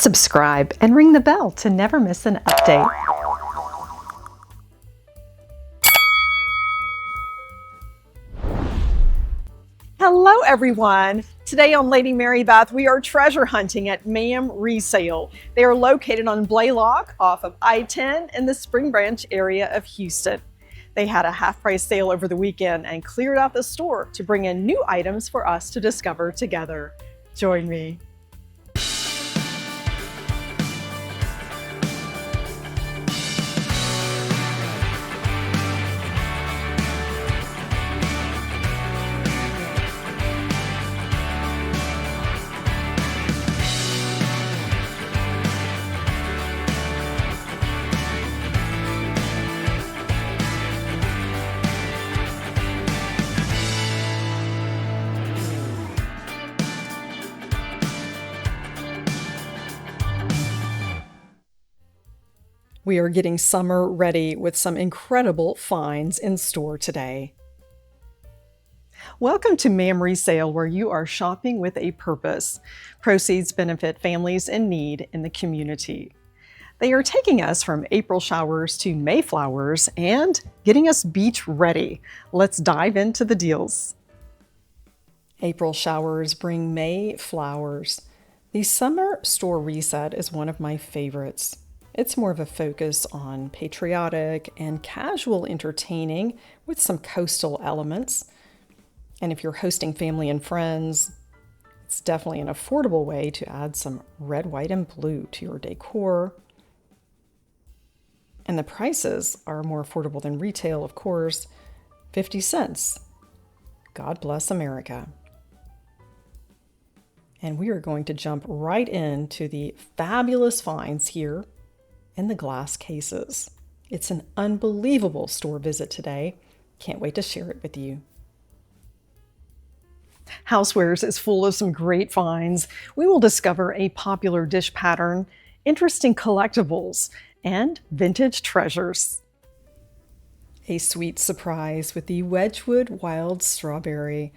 Subscribe and ring the bell to never miss an update. Hello everyone! Today on Lady Mary Beth, we are treasure hunting at MAM Resale. They are located on Blaylock off of I-10 in the Spring Branch area of Houston. They had a half-price sale over the weekend and cleared out the store to bring in new items for us to discover together. Join me. We are getting summer ready with some incredible finds in store today. Welcome to MAM Resale, where you are shopping with a purpose. Proceeds benefit families in need in the community. They are taking us from April showers to Mayflowers and getting us beach ready. Let's dive into the deals. April showers bring May flowers. The summer store reset is one of my favorites. It's more of a focus on patriotic and casual entertaining with some coastal elements. And if you're hosting family and friends, it's definitely an affordable way to add some red, white, and blue to your decor. And the prices are more affordable than retail, of course, 50 cents. God bless America. And we are going to jump right into the fabulous finds here in the glass cases. It's an unbelievable store visit today. Can't wait to share it with you. Housewares is full of some great finds. We will discover a popular dish pattern, interesting collectibles, and vintage treasures. A sweet surprise with the Wedgwood Wild Strawberry,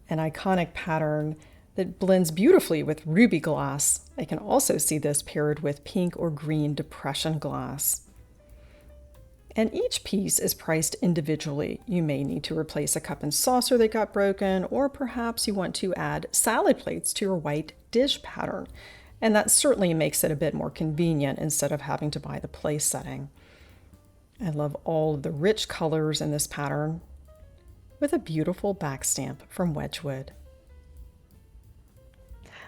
an iconic pattern that blends beautifully with ruby glass. I can also see this paired with pink or green depression glass. And each piece is priced individually. You may need to replace a cup and saucer that got broken, or perhaps you want to add salad plates to your white dish pattern. And that certainly makes it a bit more convenient instead of having to buy the place setting. I love all of the rich colors in this pattern with a beautiful back stamp from Wedgwood.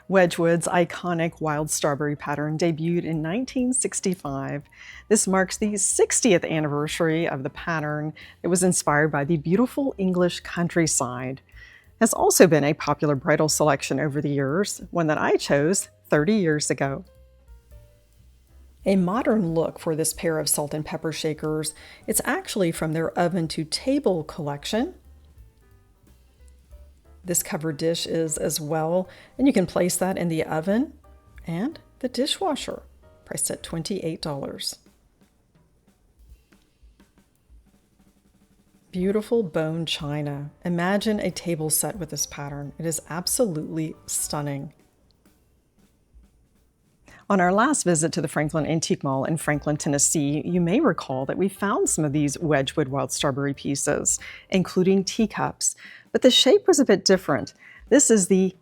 Wedgwood's iconic wild strawberry pattern debuted in 1965. This marks the 60th anniversary of the pattern. It was inspired by the beautiful English countryside. It has also been a popular bridal selection over the years, one that I chose 30 years ago. A modern look for this pair of salt and pepper shakers. It's actually from their oven to table collection. This covered dish is as well, and you can place that in the oven and the dishwasher, priced at $28. Beautiful bone china. Imagine a table set with this pattern. It is absolutely stunning. On our last visit to the Franklin Antique Mall in Franklin, Tennessee, you may recall that we found some of these Wedgwood Wild Strawberry pieces, including teacups, but the shape was a bit different. This is the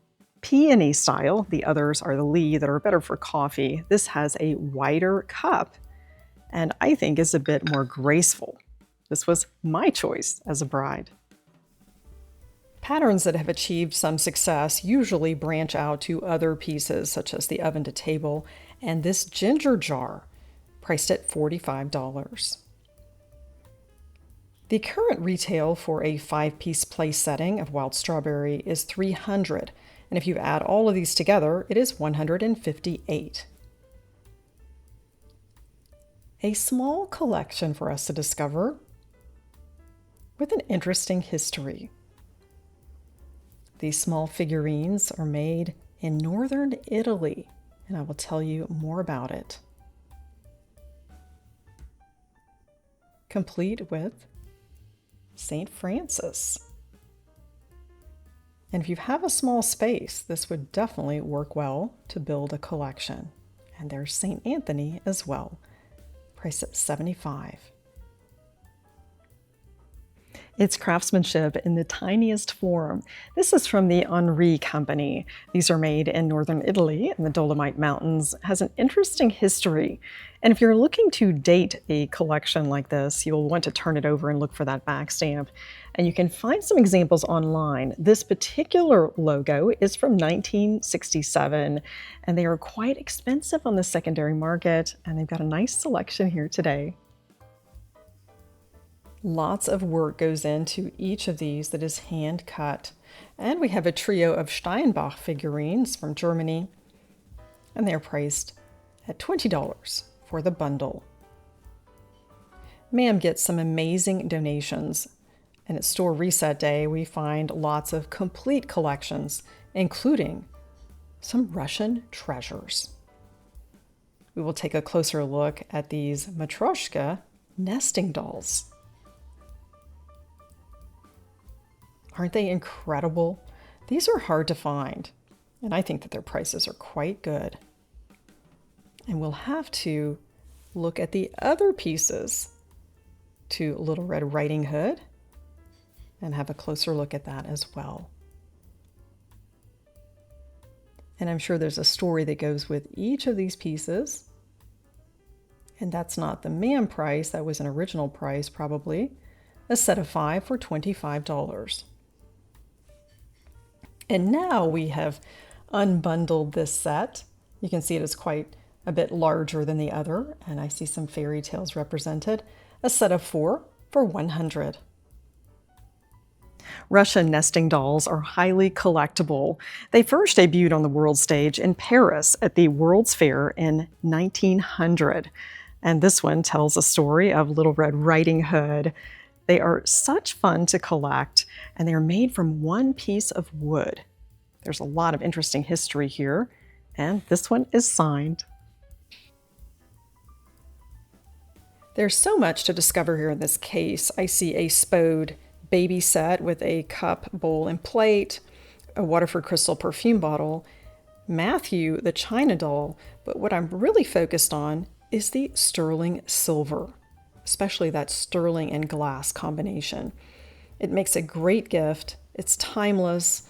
peony style. The others are the Lee that are better for coffee. This has a wider cup and I think is a bit more graceful. This was my choice as a bride. Patterns that have achieved some success usually branch out to other pieces, such as the oven to table and this ginger jar, priced at $45. The current retail for a 5-piece place setting of wild strawberry is $300, and if you add all of these together, it is $158. A small collection for us to discover with an interesting history. These small figurines are made in northern Italy, and I will tell you more about it. Complete with St. Francis. And if you have a small space, this would definitely work well to build a collection. And there's St. Anthony as well, priced at $75. It's craftsmanship in the tiniest form. This is from the Henri Company. These are made in northern Italy in the Dolomite Mountains. It has an interesting history. And if you're looking to date a collection like this, you'll want to turn it over and look for that back stamp. And you can find some examples online. This particular logo is from 1967, and they are quite expensive on the secondary market, and they've got a nice selection here today. Lots of work goes into each of these that is hand cut. And we have a trio of Steinbach figurines from Germany, and they're priced at $20 for the bundle. MAM gets some amazing donations, and at store reset day we find lots of complete collections, including some Russian treasures. We will take a closer look at these Matryoshka nesting dolls. Aren't they incredible? These are hard to find, and I think that their prices are quite good. And we'll have to look at the other pieces to Little Red Riding Hood and have a closer look at that as well. And I'm sure there's a story that goes with each of these pieces. And that's not the MAM price, that was an original price probably. A set of 5 for $25. And now we have unbundled this set. You can see it is quite a bit larger than the other, and I see some fairy tales represented. A set of 4 for $100. Russian nesting dolls are highly collectible. They first debuted on the world stage in Paris at the World's Fair in 1900. And this one tells a story of Little Red Riding Hood. They are such fun to collect, and they are made from one piece of wood. There's a lot of interesting history here, and this one is signed. There's so much to discover here in this case. I see a Spode baby set with a cup, bowl, and plate, a Waterford Crystal perfume bottle, Matthew the China doll, but what I'm really focused on is the sterling silver, especially that sterling and glass combination. It makes a great gift, it's timeless,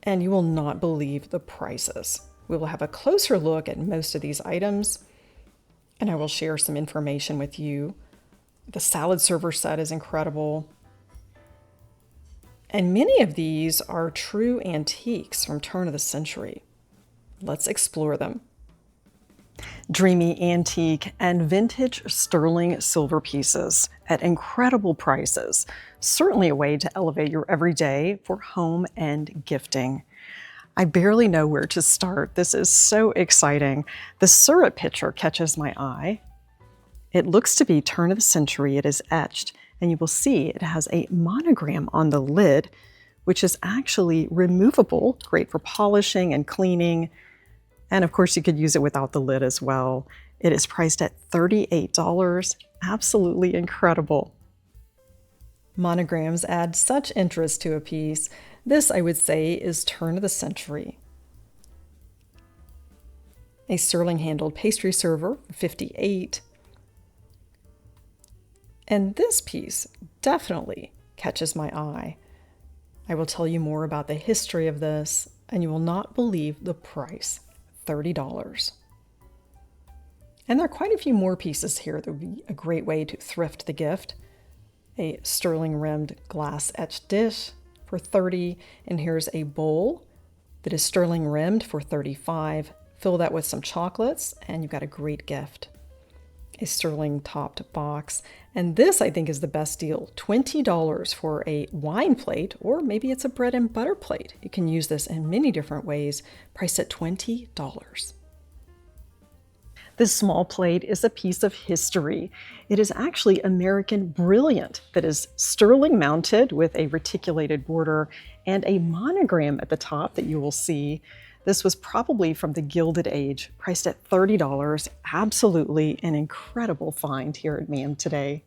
and you will not believe the prices. We will have a closer look at most of these items, and I will share some information with you. The salad server set is incredible, and many of these are true antiques from turn of the century. Let's explore them. Dreamy antique and vintage sterling silver pieces at incredible prices. Certainly a way to elevate your everyday for home and gifting. I barely know where to start. This is so exciting. The syrup pitcher catches my eye. It looks to be turn of the century. It is etched, and you will see it has a monogram on the lid, which is actually removable, great for polishing and cleaning. And of course, you could use it without the lid as well. It is priced at $38. Absolutely incredible. Monograms add such interest to a piece. This, I would say, is turn of the century. A sterling-handled pastry server, $58. And this piece definitely catches my eye. I will tell you more about the history of this, and you will not believe the price. $30. And there are quite a few more pieces here that would be a great way to thrift the gift. A sterling rimmed glass etched dish for $30, and here's a bowl that is sterling rimmed for $35. Fill that with some chocolates and you've got a great gift. A sterling topped box, and this I think is the best deal. $20 for a wine plate, or maybe it's a bread and butter plate. You can use this in many different ways, priced at $20. This small plate is a piece of history. It is actually American Brilliant that is sterling mounted with a reticulated border and a monogram at the top that you will see. This was probably from the Gilded Age, priced at $30. Absolutely an incredible find here at MAM today.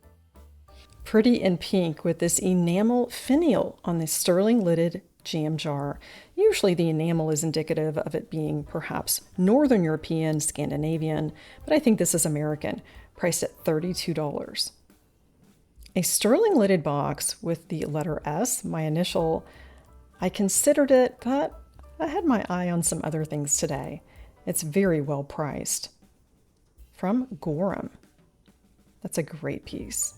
Pretty in pink with this enamel finial on the sterling lidded jam jar. Usually the enamel is indicative of it being perhaps Northern European, Scandinavian, but I think this is American, priced at $32. A sterling lidded box with the letter S, my initial. I considered it, but I had my eye on some other things today. It's very well priced. From Gorham. That's a great piece.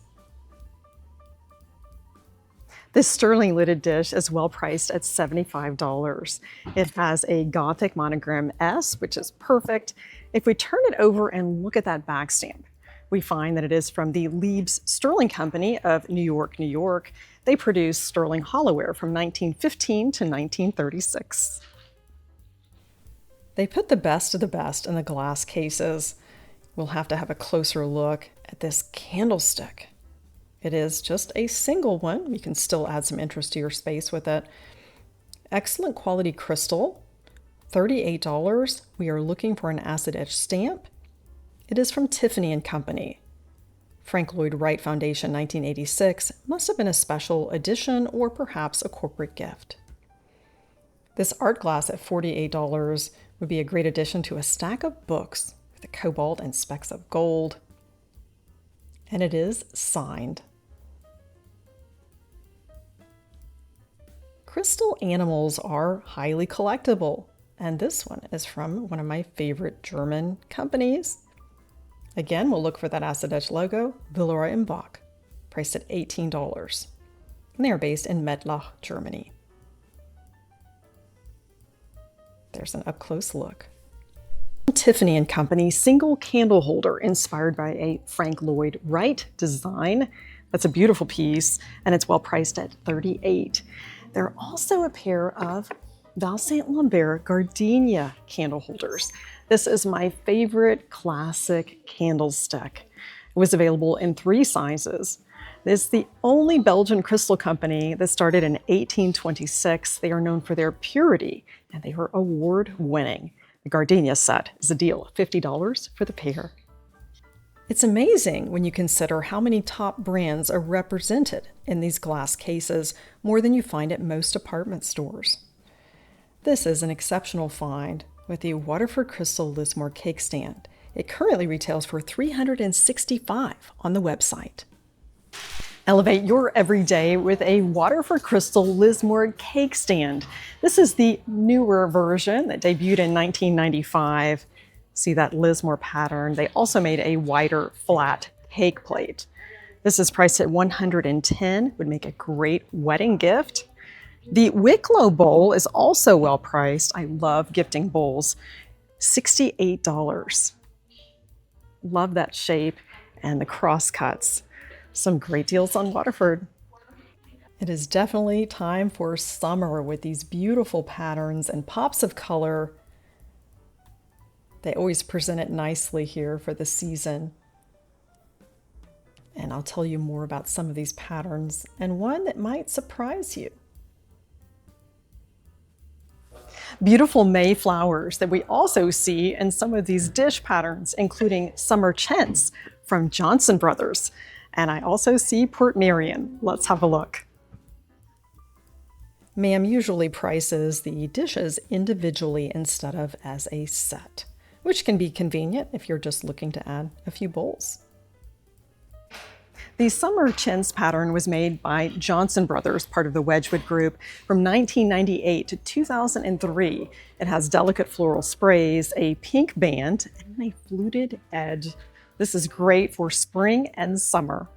This sterling lidded dish is well priced at $75. It has a Gothic monogram S, which is perfect. If we turn it over and look at that back stamp, we find that it is from the Leibs Sterling Company of New York, New York. They produce sterling hollowware from 1915 to 1936. They put the best of the best in the glass cases. We'll have to have a closer look at this candlestick. It is just a single one. You can still add some interest to your space with it. Excellent quality crystal, $38. We are looking for an acid etch stamp. It is from Tiffany Company. Frank Lloyd Wright Foundation, 1986. Must have been a special edition or perhaps a corporate gift. This art glass at $48 would be a great addition to a stack of books with the cobalt and specks of gold. And it is signed. Crystal animals are highly collectible, and this one is from one of my favorite German companies. Again, we'll look for that acid etch logo, Villeroy Boch, priced at $18. And they are based in Mettlach, Germany. There's an up-close look. Tiffany Company single candle holder inspired by a Frank Lloyd Wright design. That's a beautiful piece, and it's well priced at $38. There are also a pair of Val St. Lambert gardenia candle holders. This is my favorite classic candlestick. It was available in 3 sizes. This is the only Belgian crystal company that started in 1826. They are known for their purity, and they are award-winning. The gardenia set is a deal, $50 for the pair. It's amazing when you consider how many top brands are represented in these glass cases, more than you find at most department stores. This is an exceptional find with the Waterford Crystal Lismore cake stand. It currently retails for $365 on the website. Elevate your everyday with a Waterford Crystal Lismore cake stand. This is the newer version that debuted in 1995. See that Lismore pattern. They also made a wider flat cake plate. This is priced at $110, would make a great wedding gift. The Wicklow bowl is also well priced. I love gifting bowls. $68. Love that shape and the cross cuts. Some great deals on Waterford. It is definitely time for summer with these beautiful patterns and pops of color. They always present it nicely here for the season. And I'll tell you more about some of these patterns and one that might surprise you. Beautiful May flowers that we also see in some of these dish patterns, including summer chintz from Johnson Brothers. And I also see Portmeirion. Let's have a look. MAM usually prices the dishes individually instead of as a set, which can be convenient if you're just looking to add a few bowls. The summer chintz pattern was made by Johnson Brothers, part of the Wedgwood group, from 1998 to 2003. It has delicate floral sprays, a pink band, and a fluted edge. This is great for spring and summer.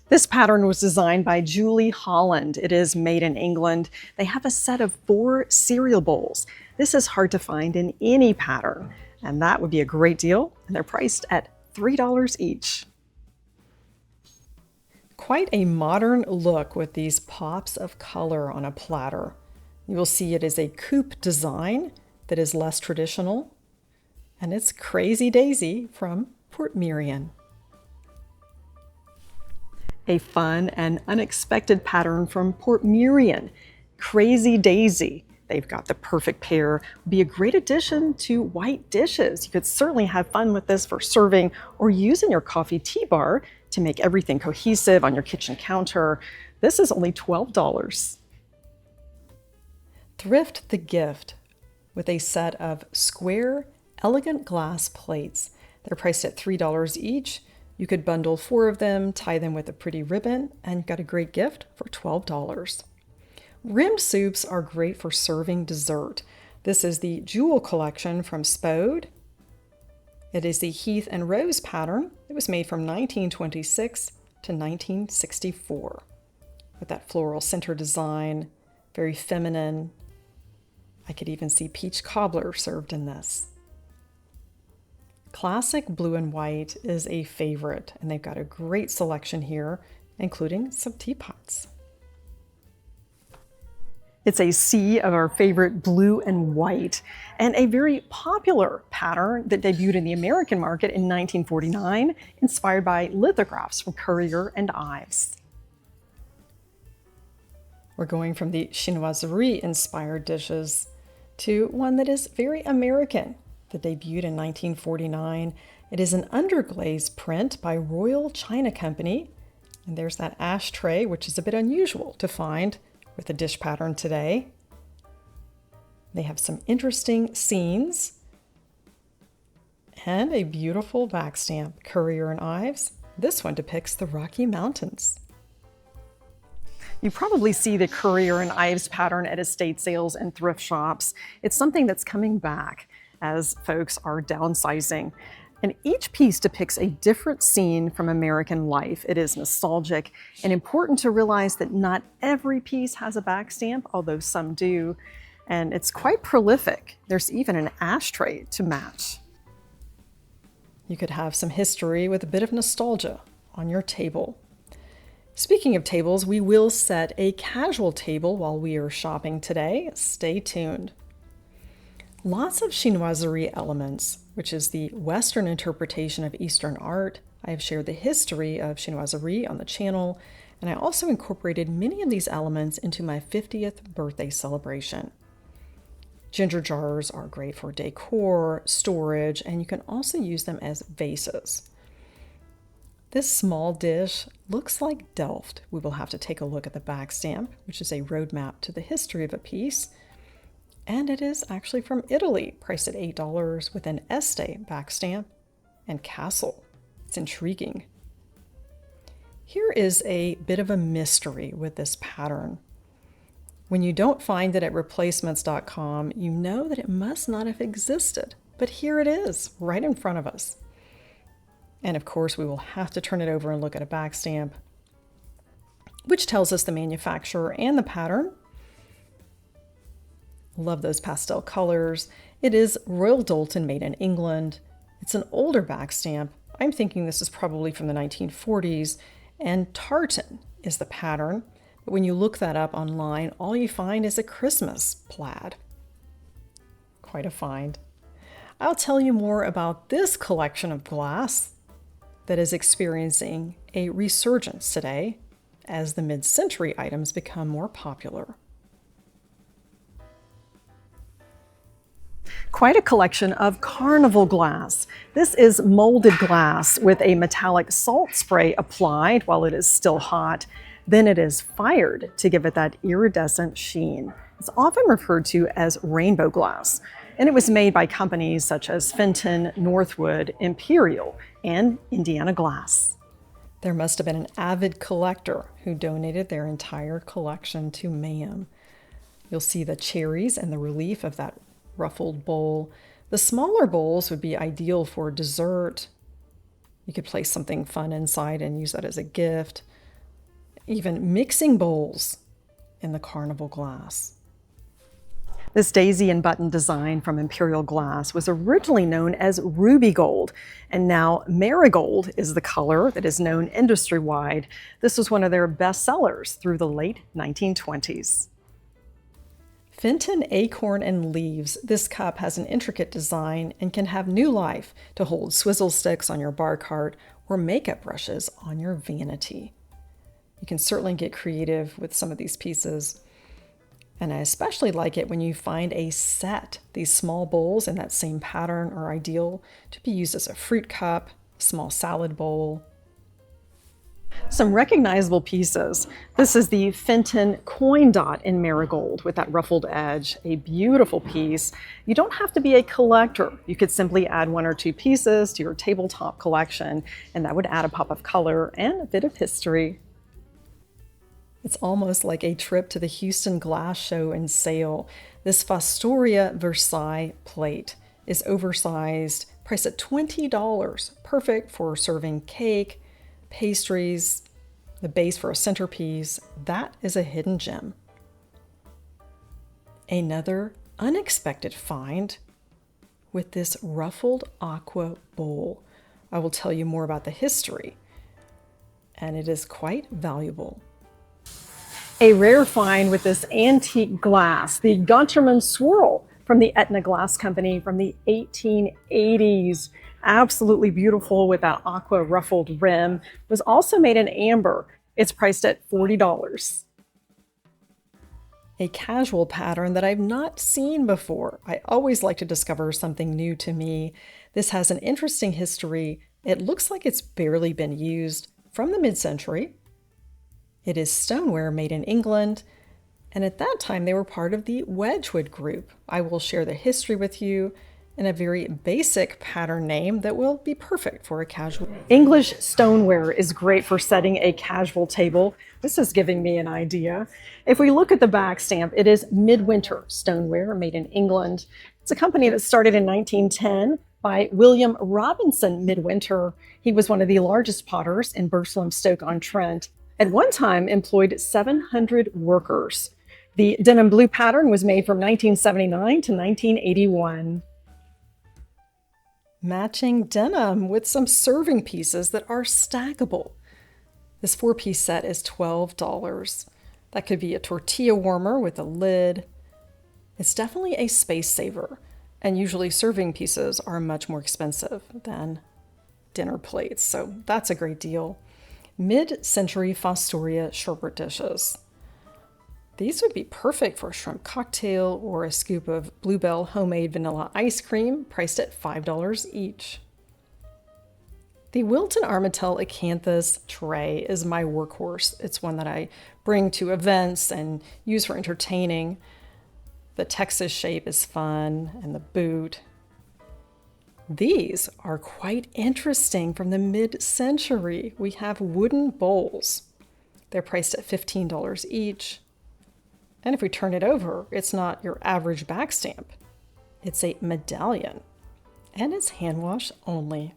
This pattern was designed by Julie Holland. It is made in England. They have a set of 4 cereal bowls. This is hard to find in any pattern, and that would be a great deal. And they're priced at $3 each. Quite a modern look with these pops of color on a platter. You will see it is a coupe design that is less traditional, and it's Crazy Daisy from Portmeirion. A fun and unexpected pattern from Portmeirion, Crazy Daisy. They've got the perfect pair. Would be a great addition to white dishes. You could certainly have fun with this for serving or use in your coffee tea bar to make everything cohesive on your kitchen counter. This is only $12. Thrift the Gift with a set of square, elegant glass plates. They're priced at $3 each. You could bundle 4 of them, tie them with a pretty ribbon, and you've got a great gift for $12. Rimmed soups are great for serving dessert. This is the Jewel collection from Spode. It is the Heath and Rose pattern. It was made from 1926 to 1964 with that floral center design, very feminine. I could even see peach cobbler served in this. Classic blue and white is a favorite, and they've got a great selection here, including some teapots. It's a sea of our favorite blue and white, and a very popular pattern that debuted in the American market in 1949, inspired by lithographs from Currier and Ives. We're going from the Chinoiserie inspired dishes to one that is very American, that debuted in 1949. It is an underglaze print by Royal China Company, and there's that ashtray, which is a bit unusual to find with a dish pattern today. They have some interesting scenes and a beautiful back stamp, Currier and Ives. This one depicts the Rocky Mountains. You probably see the Currier and Ives pattern at estate sales and thrift shops. It's something that's coming back as folks are downsizing. And each piece depicts a different scene from American life. It is nostalgic and important to realize that not every piece has a back stamp, although some do. And it's quite prolific. There's even an ashtray to match. You could have some history with a bit of nostalgia on your table. Speaking of tables, we will set a casual table while we are shopping today. Stay tuned. Lots of chinoiserie elements, which is the Western interpretation of Eastern art. I have shared the history of chinoiserie on the channel, and I also incorporated many of these elements into my 50th birthday celebration. Ginger jars are great for decor, storage, and you can also use them as vases. This small dish looks like Delft. We will have to take a look at the back stamp, which is a roadmap to the history of a piece. And it is actually from Italy, priced at $8 with an Este back stamp and castle. It's intriguing. Here is a bit of a mystery with this pattern. When you don't find it at replacements.com, you know that it must not have existed. But here it is, right in front of us. And of course, we will have to turn it over and look at a back stamp, which tells us the manufacturer and the pattern. Love those pastel colors. It is Royal Doulton, made in England. It's an older back stamp. I'm thinking this is probably from the 1940s, and tartan is the pattern. But when you look that up online, all you find is a Christmas plaid. Quite a find. I'll tell you more about this collection of glass that is experiencing a resurgence today as the mid-century items become more popular. Quite a collection of Carnival glass. This is molded glass with a metallic salt spray applied while it is still hot. Then it is fired to give it that iridescent sheen. It's often referred to as rainbow glass, and it was made by companies such as Fenton, Northwood, Imperial, and Indiana Glass. There must have been an avid collector who donated their entire collection to MAM. You'll see the cherries and the relief of that ruffled bowl. The smaller bowls would be ideal for dessert. You could place something fun inside and use that as a gift. Even mixing bowls in the Carnival glass. This daisy and button design from Imperial Glass was originally known as ruby gold, and now marigold is the color that is known industry-wide. This was one of their best sellers through the late 1920s. Fenton Acorn and Leaves. This cup has an intricate design and can have new life to hold swizzle sticks on your bar cart or makeup brushes on your vanity. You can certainly get creative with some of these pieces. And I especially like it when you find a set. These small bowls in that same pattern are ideal to be used as a fruit cup, a small salad bowl. Some recognizable pieces. This is the Fenton coin dot in marigold with that ruffled edge, a beautiful piece. You don't have to be a collector. You could simply add 1 or 2 pieces to your tabletop collection, and that would add a pop of color and a bit of history. It's almost like a trip to the Houston Glass Show and Sale. This Fostoria Versailles plate is oversized, priced at $20, perfect for serving cake, pastries, the base for a centerpiece. That is a hidden gem. Another unexpected find with this ruffled aqua bowl. I will tell you more about the history, and it is quite valuable. A rare find with this antique glass, the Guntermann Swirl from the Etna Glass Company from the 1880s. Absolutely beautiful with that aqua ruffled rim. Was also made in amber. It's priced at $40. A casual pattern that I've not seen before. I always like to discover something new to me. This has an interesting history. It looks like it's barely been used from the mid-century. It is stoneware made in England, and at that time they were part of the Wedgwood group. I will share the history with you in a very basic pattern name that will be perfect for a casual. English stoneware is great for setting a casual table. This is giving me an idea. If we look at the back stamp, it is Midwinter stoneware made in England. It's a company that started in 1910 by William Robinson Midwinter. He was one of the largest potters in Burslem-Stoke-on-Trent. At one time employed 700 workers. The denim blue pattern was made from 1979 to 1981. Matching denim with some serving pieces that are stackable. This 4-piece set is $12. That could be a tortilla warmer with a lid. It's definitely a space saver, and usually serving pieces are much more expensive than dinner plates, so that's a great deal. Mid-century Fostoria sherbet dishes. These would be perfect for a shrimp cocktail or a scoop of Bluebell homemade vanilla ice cream, priced at $5 each. The Wilton Armatel Acanthus tray is my workhorse. It's one that I bring to events and use for entertaining. The Texas shape is fun, and the boot. These are quite interesting from the mid-century. We have wooden bowls. They're priced at $15 each. And if we turn it over, it's not your average back stamp. It's a medallion, and it's hand wash only.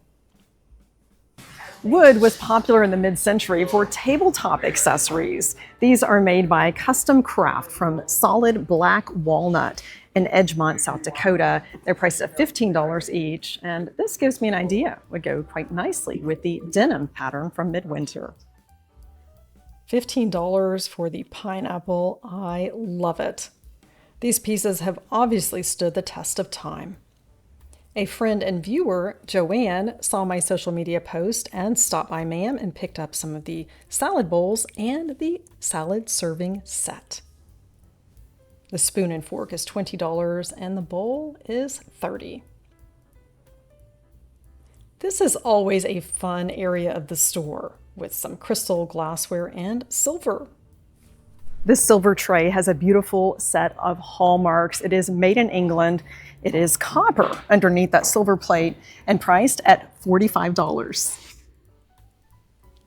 Wood was popular in the mid-century for tabletop accessories. These are made by Kustom Kraft from solid black walnut in Edgemont, South Dakota. They're priced at $15 each, and this gives me an idea. Would go quite nicely with the denim pattern from Midwinter. $15 for the pineapple. I love it. These pieces have obviously stood the test of time. A friend and viewer, Joanne, saw my social media post and stopped by MAM and picked up some of the salad bowls and the salad serving set. The spoon and fork is $20 and the bowl is $30. This is always a fun area of the store with some crystal glassware and silver. This silver tray has a beautiful set of hallmarks. It is made in England. It is copper underneath that silver plate and priced at $45.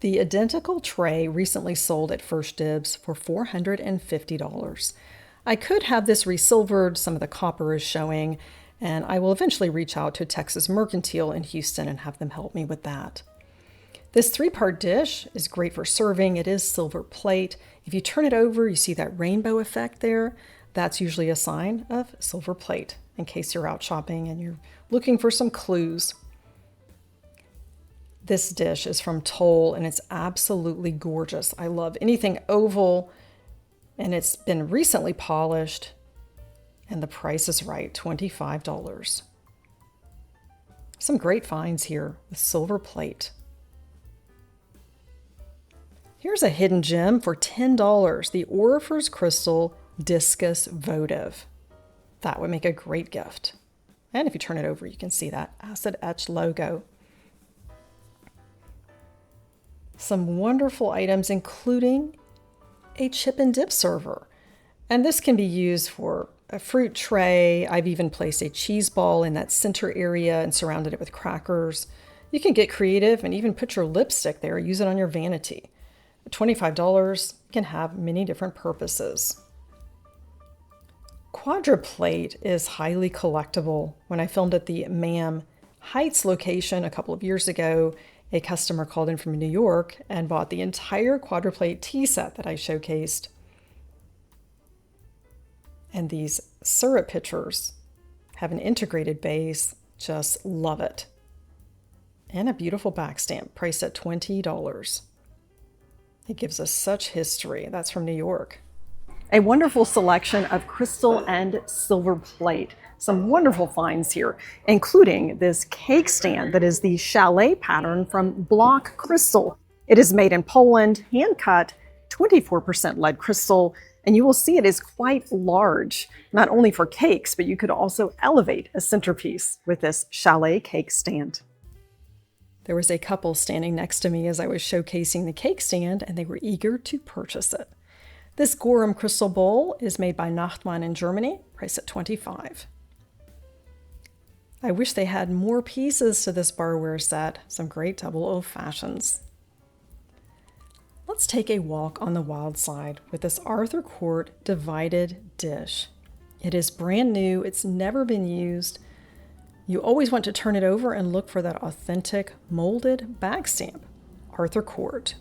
The identical tray recently sold at First Dibs for $450. I could have this resilvered, some of the copper is showing, and I will eventually reach out to Texas Mercantile in Houston and have them help me with that. This 3-part dish is great for serving. It is silver plate. If you turn it over, you see that rainbow effect there. That's usually a sign of silver plate in case you're out shopping and you're looking for some clues. This dish is from Toll and it's absolutely gorgeous. I love anything oval, and it's been recently polished, and the price is right, $25. Some great finds here with silver plate. Here's a hidden gem for $10, the Waterford Crystal Discus Votive. That would make a great gift. And if you turn it over, you can see that acid etched logo. Some wonderful items, including a chip and dip server. And this can be used for a fruit tray. I've even placed a cheese ball in that center area and surrounded it with crackers. You can get creative and even put your lipstick there, use it on your vanity. At $25, can have many different purposes. Quadruplate is highly collectible. When I filmed at the MAM Heights location a couple of years ago, a customer called in from New York and bought the entire quadruplate tea set that I showcased. And these syrup pitchers have an integrated base. Just love it. And a beautiful back stamp priced at $20. It gives us such history. That's from New York. A wonderful selection of crystal and silver plate. Some wonderful finds here, including this cake stand that is the chalet pattern from Bloch Crystal. It is made in Poland, hand cut, 24% lead crystal, and you will see it is quite large, not only for cakes, but you could also elevate a centerpiece with this chalet cake stand. There was a couple standing next to me as I was showcasing the cake stand, and they were eager to purchase it. This Gorham crystal bowl is made by Nachtmann in Germany, priced at $25. I wish they had more pieces to this barware set, some great double old fashions. Let's take a walk on the wild side with this Arthur Court divided dish. It is brand new, it's never been used. You always want to turn it over and look for that authentic molded bag stamp, Arthur Court.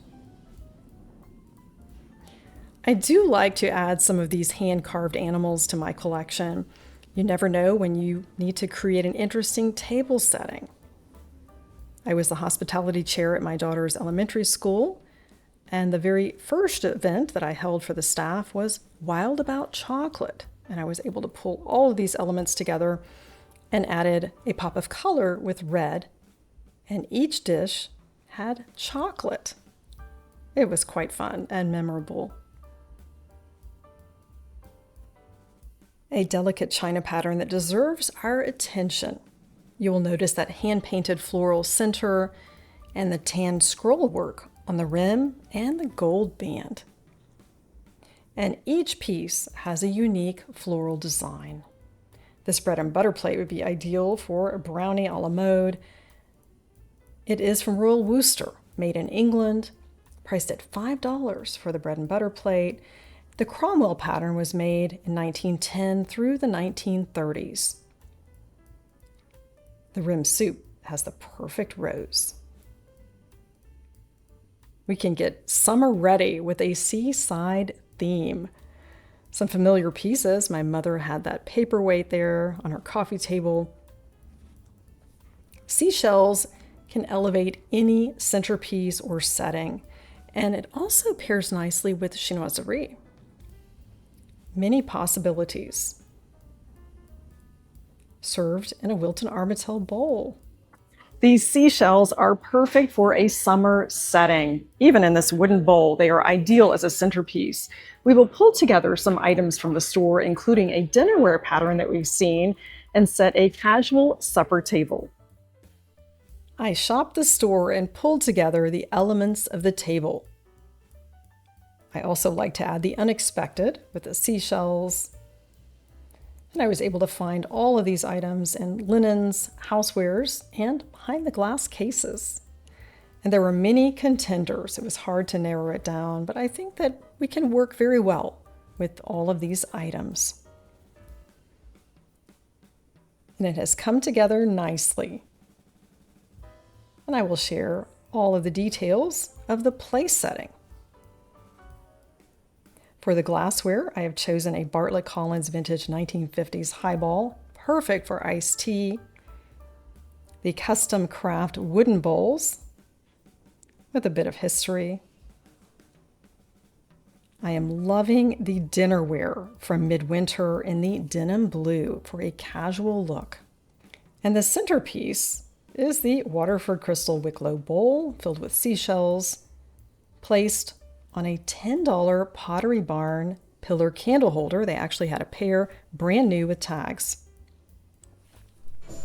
I do like to add some of these hand-carved animals to my collection. You never know when you need to create an interesting table setting. I was the hospitality chair at my daughter's elementary school, and the very first event that I held for the staff was Wild About Chocolate, and I was able to pull all of these elements together and added a pop of color with red, and each dish had chocolate. It was quite fun and memorable. A delicate china pattern that deserves our attention. You will notice that hand-painted floral center and the tan scroll work on the rim and the gold band. And each piece has a unique floral design. This bread and butter plate would be ideal for a brownie a la mode. It is from Royal Worcester, made in England, priced at $5 for the bread and butter plate. The Cromwell pattern was made in 1910 through the 1930s. The rim soup has the perfect rose. We can get summer ready with a seaside theme. Some familiar pieces. My mother had that paperweight there on her coffee table. Seashells can elevate any centerpiece or setting, and it also pairs nicely with chinoiserie. Many possibilities. Served in a Wilton Armatel bowl. These seashells are perfect for a summer setting. Even in this wooden bowl, they are ideal as a centerpiece. We will pull together some items from the store, including a dinnerware pattern that we've seen, and set a casual supper table. I shopped the store and pulled together the elements of the table. I also like to add the unexpected with the seashells. And I was able to find all of these items in linens, housewares, and behind the glass cases. And there were many contenders. It was hard to narrow it down, but I think that we can work very well with all of these items. And it has come together nicely. And I will share all of the details of the place setting. For the glassware, I have chosen a Bartlett Collins vintage 1950s highball, perfect for iced tea. The Kustom Kraft wooden bowls with a bit of history. I am loving the dinnerware from Midwinter in the denim blue for a casual look. And the centerpiece is the Waterford Crystal Wicklow bowl filled with seashells, placed on a $10 Pottery Barn pillar candle holder. They actually had a pair, brand new with tags.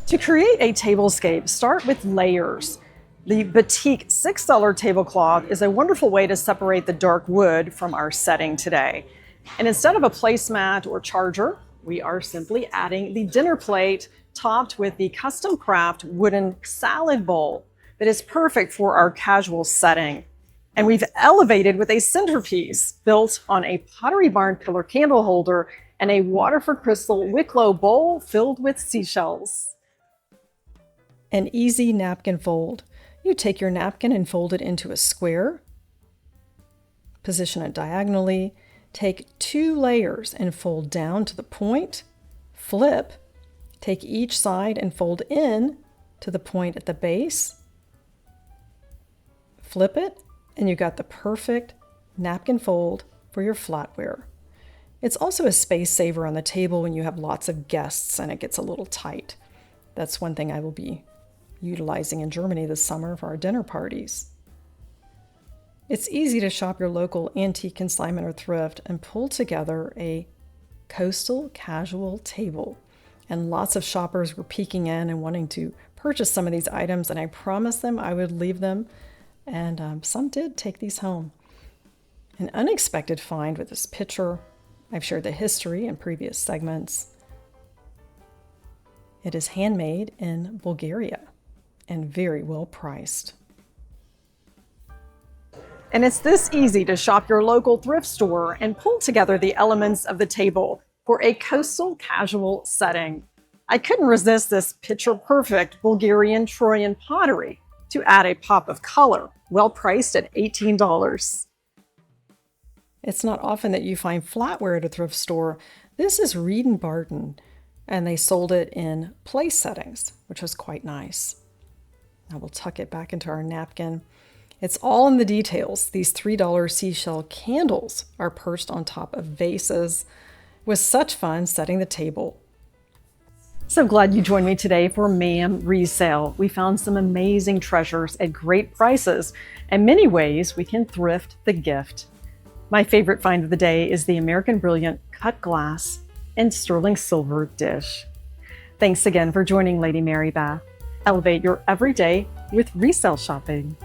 To create a tablescape, start with layers. The Boutique $6 tablecloth is a wonderful way to separate the dark wood from our setting today. And instead of a placemat or charger, we are simply adding the dinner plate topped with the Kustom Kraft wooden salad bowl that is perfect for our casual setting. And we've elevated with a centerpiece built on a Pottery Barn pillar candle holder and a Waterford Crystal Wicklow bowl filled with seashells. An easy napkin fold. You take your napkin and fold it into a square, position it diagonally, take 2 layers and fold down to the point, flip, take each side and fold in to the point at the base, flip it, and you got the perfect napkin fold for your flatware. It's also a space saver on the table when you have lots of guests and it gets a little tight. That's one thing I will be utilizing in Germany this summer for our dinner parties. It's easy to shop your local antique consignment or thrift and pull together a coastal casual table. And lots of shoppers were peeking in and wanting to purchase some of these items, and I promised them I would leave them, and some did take these home. An unexpected find with this picture. I've shared the history in previous segments. It is handmade in Bulgaria and very well priced. And it's this easy to shop your local thrift store and pull together the elements of the table for a coastal casual setting. I couldn't resist this picture-perfect Bulgarian Troyan pottery to add a pop of color, well priced at $18. It's not often that you find flatware at a thrift store. This is Reed & Barton, and they sold it in place settings, which was quite nice. Now we'll tuck it back into our napkin. It's all in the details. These $3 seashell candles are perched on top of vases. It was such fun setting the table. So glad you joined me today for MAM Resale. We found some amazing treasures at great prices and many ways we can thrift the gift. My favorite find of the day is the American Brilliant cut glass and sterling silver dish. Thanks again for joining Lady Mary Beth. Elevate your everyday with resale shopping.